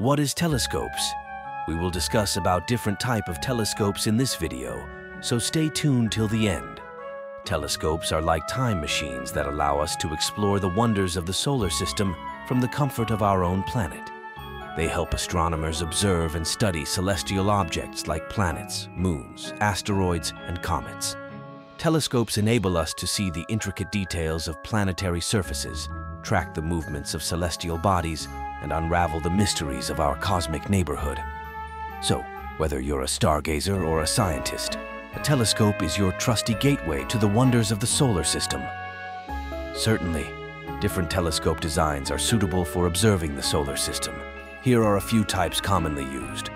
What is telescopes? We will discuss about different type of telescopes in this video, so stay tuned till the end. Telescopes are like time machines that allow us to explore the wonders of the solar system from the comfort of our own planet. They help astronomers observe and study celestial objects like planets, moons, asteroids, and comets. Telescopes enable us to see the intricate details of planetary surfaces, track the movements of celestial bodies, and unravel the mysteries of our cosmic neighborhood. So, whether you're a stargazer or a scientist, a telescope is your trusty gateway to the wonders of the solar system. Certainly, different telescope designs are suitable for observing the solar system. Here are a few types commonly used.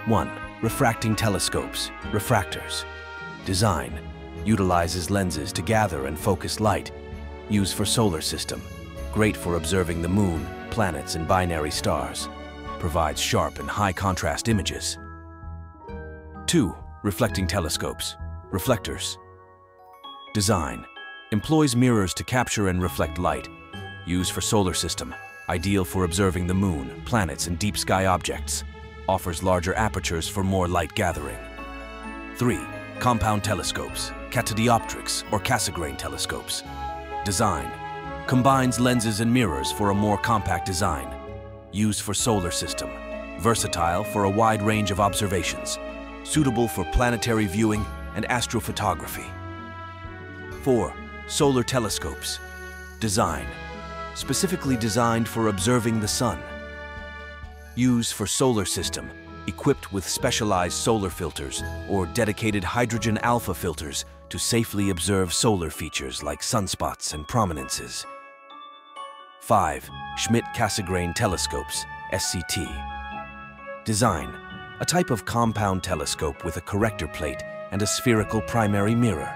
1. Refracting telescopes, refractors. Design: utilizes lenses to gather and focus light. Used for solar system. Great for observing the moon, planets, and binary stars. Provides sharp and high contrast images. 2. Reflecting telescopes, reflectors. Design: employs mirrors to capture and reflect light. Used for solar system. Ideal for observing the moon, planets, and deep sky objects. Offers larger apertures for more light gathering. 3. Compound telescopes, catadioptrics or Cassegrain telescopes. Design: combines lenses and mirrors for a more compact design. Used for solar system. Versatile for a wide range of observations. Suitable for planetary viewing and astrophotography. 4. Solar telescopes. Design: specifically designed for observing the sun. Used for solar system, equipped with specialized solar filters or dedicated hydrogen alpha filters to safely observe solar features like sunspots and prominences. 5. Schmidt-Cassegrain telescopes, SCT. Design: a type of compound telescope with a corrector plate and a spherical primary mirror.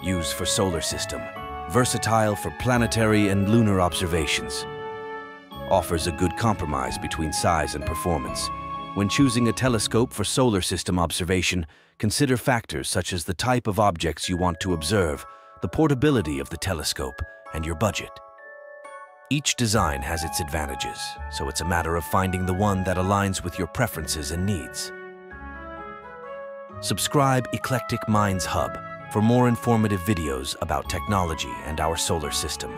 Used for solar system. Versatile for planetary and lunar observations. Offers a good compromise between size and performance. When choosing a telescope for solar system observation, consider factors such as the type of objects you want to observe, the portability of the telescope, and your budget. Each design has its advantages, so it's a matter of finding the one that aligns with your preferences and needs. Subscribe Eclectic Minds Hub for more informative videos about technology and our solar system.